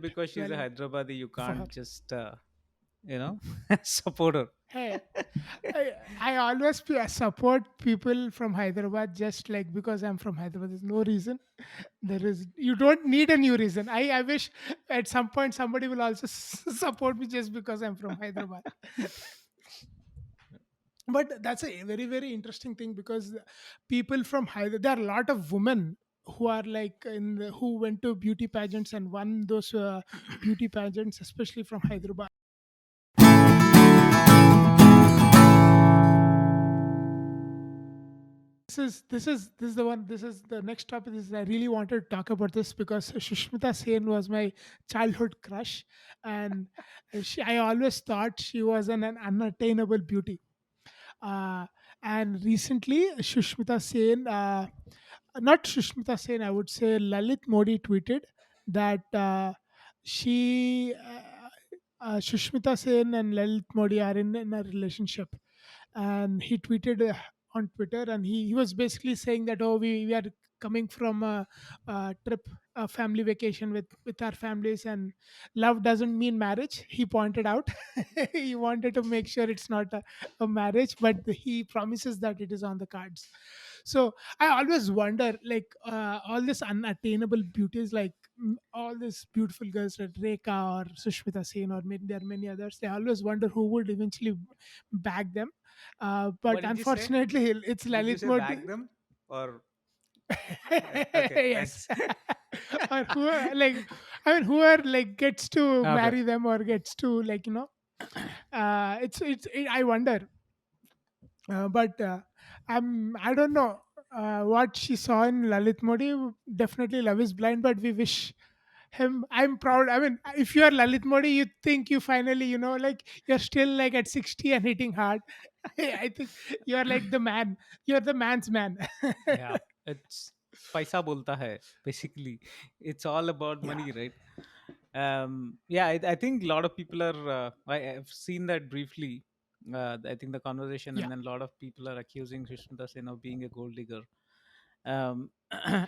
because she's a well Hyderabadi, you for can't her. just support her. Hey, I always support people from Hyderabad just like because I'm from Hyderabad. There's no reason. There is you don't need a new reason. I wish at some point somebody will also support me just because I'm from Hyderabad. But that's a very very interesting thing because people from Hyderabad, there are a lot of women who are like who went to beauty pageants and won those beauty pageants, especially from Hyderabad. This is the one. This is the next topic. This is, I really wanted to talk about this because Sushmita Sen was my childhood crush, and I always thought she was an unattainable beauty. Uh, and recently, Sushmita Sen, not Sushmita Sen, I would say Lalit Modi tweeted that Sushmita Sen and Lalit Modi are in a relationship, and he tweeted on Twitter, and he was basically saying that, oh, we are coming from a trip, a family vacation with our families, and love doesn't mean marriage. He pointed out he wanted to make sure it's not a marriage, but he promises that it is on the cards. So I always wonder, like all this unattainable beauties, like all these beautiful girls like Rekha or Sushmita Sen, or there are many others. They always wonder who would eventually bag them. But What did you say? unfortunately, it's Did you Lalit say Modi. bag them or okay? Nice. Yes. Or who are, like, I mean, whoever like gets to Okay. marry them or gets to, like, I wonder. But I don't know what she saw in Lalit Modi. Definitely Love is Blind, but we wish him. I'm proud. I mean, if you are Lalit Modi, you think you finally, like you're still like at 60 and hitting hard. I think you are like the man. You're the man's man. Yeah, it's paisa bolta hai. Basically, it's all about Yeah, money, right? Yeah, I think a lot of people are. I've seen that briefly. I think the conversation, yeah. and then a lot of people are accusing Sushmita Sen of being a gold digger. And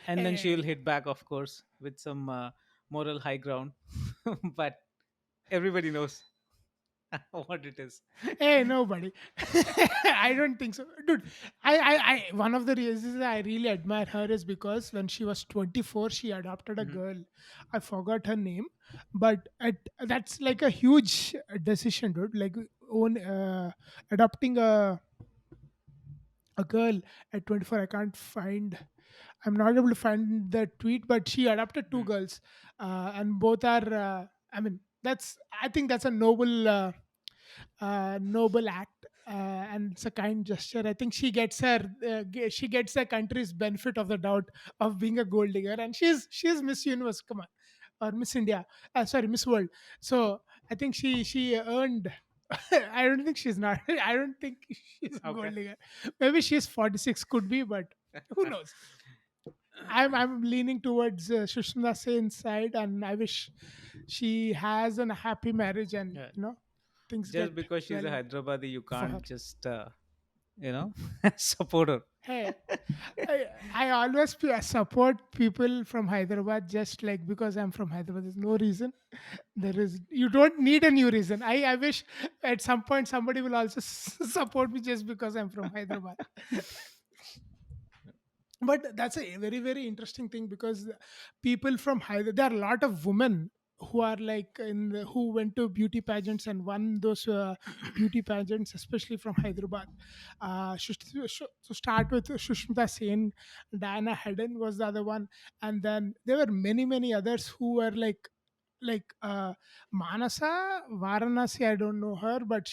then she'll Hey, hit back, of course, with some moral high ground. But everybody knows what it is. hey, nobody. I don't think so, dude. One of the reasons I really admire her is because when she was 24, she adopted a Mhm. girl. I forgot her name, but that's like a huge decision, dude. Like own adopting a girl at 24. I can't find. I'm not able to find the tweet, but she adopted two Mhm. girls, and both are. I mean, that's. I think that's a noble act, and it's a kind gesture. I think she gets the country's benefit of the doubt of being a gold digger, and she's Miss Universe. Come on, or Miss India. Sorry, Miss World. So I think she earned. I don't think she's not. I don't think she's a Okay. gold digger. Maybe she's 46, could be, but who knows? I'm leaning towards Sushma Sen's side, and I wish she has a happy marriage, and Yeah. things Just get because she's a well Hyderabadi, you for her. can't just you know support her. Hey, I always support people from Hyderabad just like because I'm from Hyderabad. There's no reason. There is you don't need a new reason. I wish at some point somebody will also support me just because I'm from Hyderabad. But that's a very very interesting thing because people from Hyderabad, there are a lot of women who are like who went to beauty pageants and won those beauty pageants, especially from Hyderabad. To start with, Sushmita Sen, Diana Hedden was the other one, and then there were many others who were like Manasa Varanasi. I don't know her, but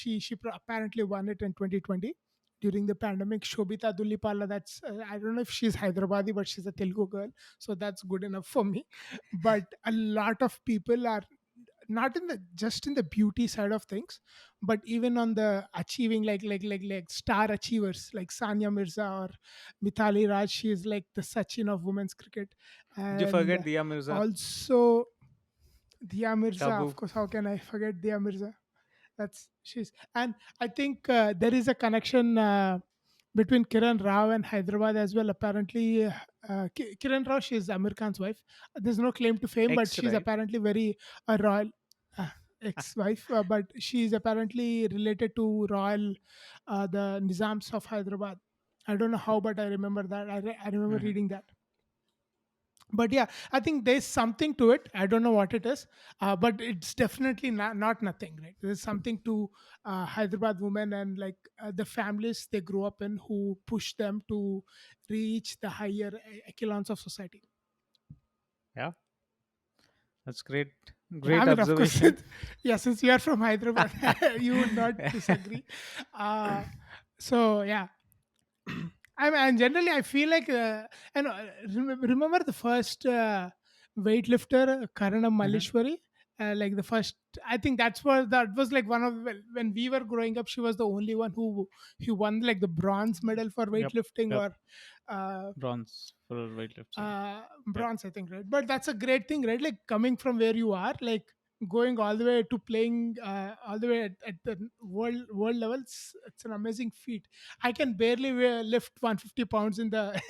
apparently won it in 2020 during the pandemic. Shobita Dulipala, that's I don't know if she's Hyderabadi, but she's a Telugu girl, so that's good enough for me. But a lot of people are not in the just in the beauty side of things, but even on the achieving, like star achievers like Sanya Mirza or Mithali Raj. She is like the Sachin of women's cricket, Did you forget and Dia Mirza? also Dia Mirza. Of Tabu. course, how can I forget Dia Mirza? That's she's, and I think there is a connection between Kiran Rao and Hyderabad as well. Apparently, Kiran Rao, she's Amir Khan's wife. There's no claim to fame, but X, she's right? apparently very royal. Ex-wife, but she is apparently related to royal, the Nizams of Hyderabad. I don't know how, but I remember that. I remember Hmm. reading that. But yeah, I think there's something to it. I don't know what it is, but it's definitely not nothing, right? There's something to Hyderabad women and like the families they grew up in who push them to reach the higher echelons of society. Yeah, that's great. Yeah, I Great mean, of course, observation. yeah, since you are from Hyderabad, you would not disagree. Uh, so yeah, and generally, I feel like, remember the first weightlifter, Karanam Hmm. Malleshwari? Like the first, I think that was like one of, when we were growing up, she was the only one who won like the bronze medal for Yep. weightlifting, Yep. or uh, Bronze for weightlifting. Yep. bronze, I think, right? But that's a great thing, right? Like coming from where you are, like going all the way to playing all the way at the world levels. It's an amazing feat. I can barely lift 150 pounds in the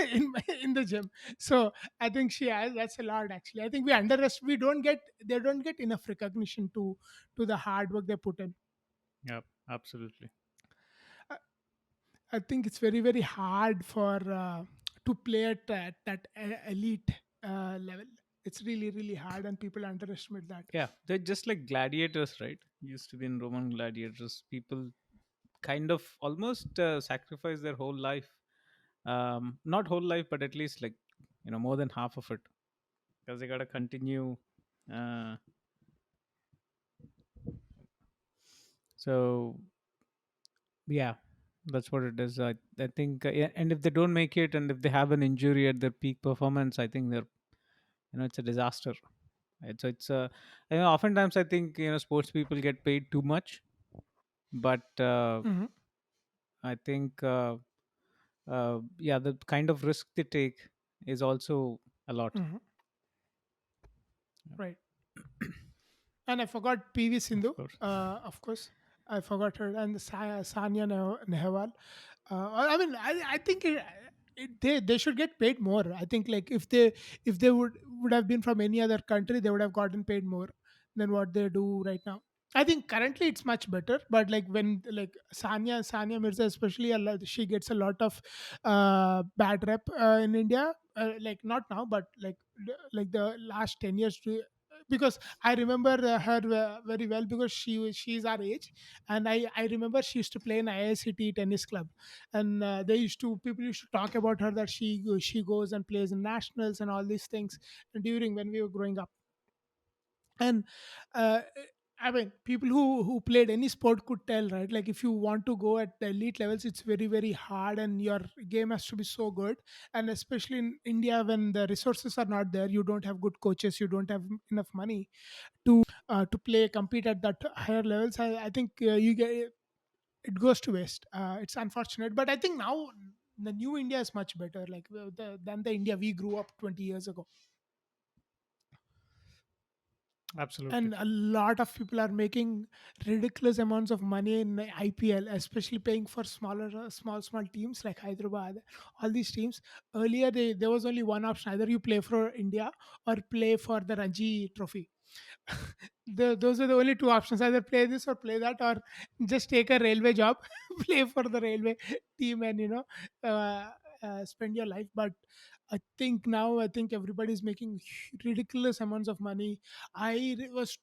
in the gym. So I think she has, that's a lot actually. I think we don't get, they don't get enough recognition to the hard work they put in. Yep. Absolutely. I think it's very very hard for to play at that elite level. It's really really hard, and people underestimate that. Yeah, they're just like gladiators, right? Used to be in Roman gladiators. People kind of almost sacrifice their whole life. Not whole life, but at least like more than half of it, because they gotta continue. Uh, so yeah, that's what it is. I think, yeah, and if they don't make it, and if they have an injury at their peak performance, I think they're it's a disaster. Right? So it's oftentimes I think sports people get paid too much, but Hmm. I think yeah, the kind of risk they take is also a lot. Hmm. Yeah. Right. And I forgot PV Of Sindhu, course. of course. I forgot her, and Sanya Nehwal. I mean, I think they should get paid more. I think like if they would have been from any other country, they would have gotten paid more than what they do right now. I think currently it's much better, but like when like Sanya Mirza especially, she gets a lot of bad rep in India. Like not now, but like the last 10 years, because I remember her very well, because she's our age, and I remember she used to play in IICT tennis club, and people used to talk about her that she goes and plays in nationals and all these things during when we were growing up. And uh, I mean, people who played any sport could tell, right? Like if you want to go at the elite levels, it's very very hard, and your game has to be so good. And especially in India, when the resources are not there, you don't have good coaches, you don't have enough money to play compete at that higher levels. I think you get it goes to waste. It's unfortunate, but I think now the new India is much better, like than the India we grew up 20 years ago. Absolutely. And a lot of people are making ridiculous amounts of money in IPL, especially paying for small teams like Hyderabad. All these teams, earlier there was only one option: either you play for India or play for the Ranji Trophy. Those are the only two options: either play this or play that, or just take a railway job, play for the railway team, and uh, spend your life. But I think everybody's making ridiculous amounts of money. Was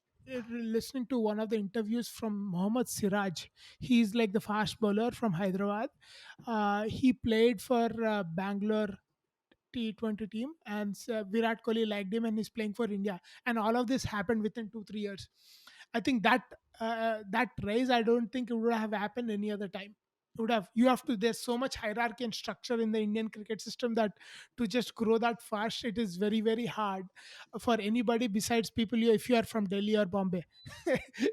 listening to one of the interviews from Mohammad Siraj. He's like the fast bowler from Hyderabad. He played for Bangalore T20 team, and Virat Kohli liked him and he's playing for India. And all of this happened within 2 3 years. I think that rise, I don't think it would have happened any other time. It would have, you have to, there's so much hierarchy and structure in the Indian cricket system that to just grow that fast, it is very very hard for anybody besides people if you are from Delhi or Bombay.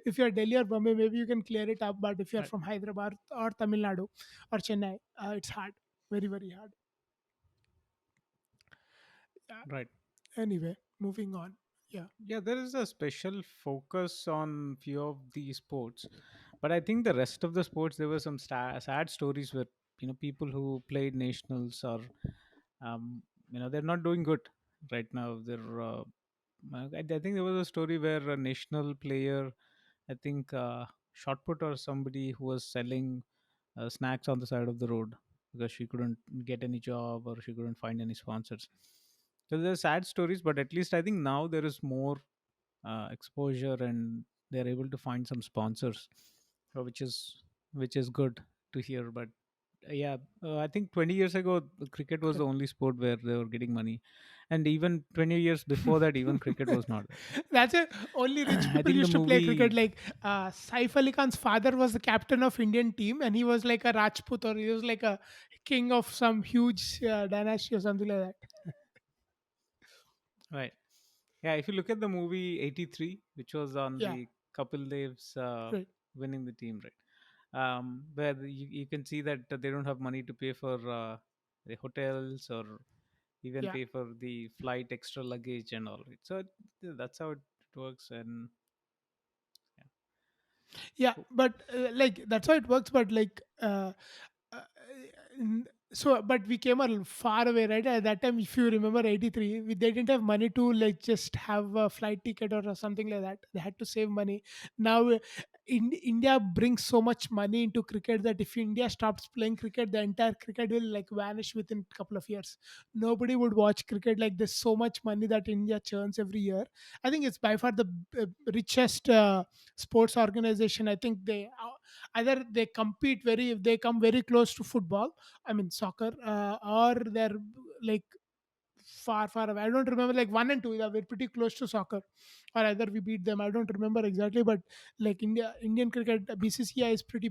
If you are Delhi or Bombay, maybe you can clear it up, but if you are Right. from Hyderabad or Tamil Nadu or Chennai, it's hard, very very hard. Yeah. Right. Anyway, moving on. Yeah. Yeah, there is a special focus on few of these sports, but I think the rest of the sports there were some sad stories with. people who played nationals are, they're not doing good right now. They're I think there was a story where a national player, I think shot put or somebody who was selling snacks on the side of the road because she couldn't get any job or she couldn't find any sponsors. So there's sad stories, but at least I think now there is more exposure and they're able to find some sponsors, which is good to hear. But yeah, I think 20 years ago, cricket was the Correct. only sport where they were getting money, and even 20 years before that, even cricket was not there. That's it. Only rich I people think the used to play cricket. movie, Like Saif Ali Khan's father was the captain of Indian team, and he was like a Rajput, or he was like a king of some huge dynasty or something like that. right? Yeah, if you look at the movie 83, which was on Yeah, the Kapil Dev's right. winning the team, right? Where you can see that they don't have money to pay for the hotels or even Yeah. pay for the flight extra luggage and all, right? So that's how it works. And yeah. Yeah, Cool. but like that's how it works. But like uh, so but we came a far away, right? At that time, if you remember 83, they didn't have money to like just have a flight ticket or something like that. They had to save money. Now India brings so much money into cricket that if India stops playing cricket, the entire cricket will like vanish within a couple of years. Nobody would watch cricket. Like there's so much money that India churns every year. I think it's by far the richest sports organization. I think they either they compete very, they come very close to football, I mean soccer, or they're like far away. I don't remember, like 1 and 2, yeah, we're pretty close to soccer, or either we beat them. I don't remember exactly, but like Indian cricket, BCCI is pretty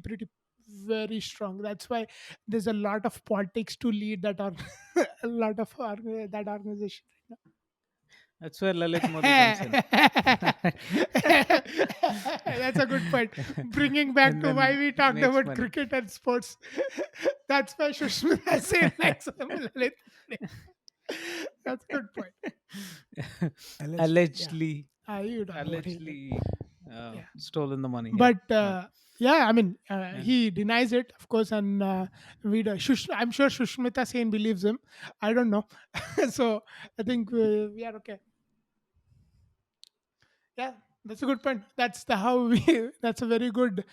very strong. That's why there's a lot of politics to lead that, or a lot of that organization. That's where Lalit Modi comes in. That's a good point. Bringing back And to why then we talked makes about money. cricket and sports. That's why Sushmita said like some Lalit Modi. That's a good point. Allegedly, yeah. allegedly You don't know what he did. allegedly Yeah. stolen the money. Yeah. But Right. yeah, I mean, And he denies it, of course, and I'm sure Shushmita Sen believes him. I don't know. So I think we are okay. Yeah, that's a good point. That's the how we. That's a very good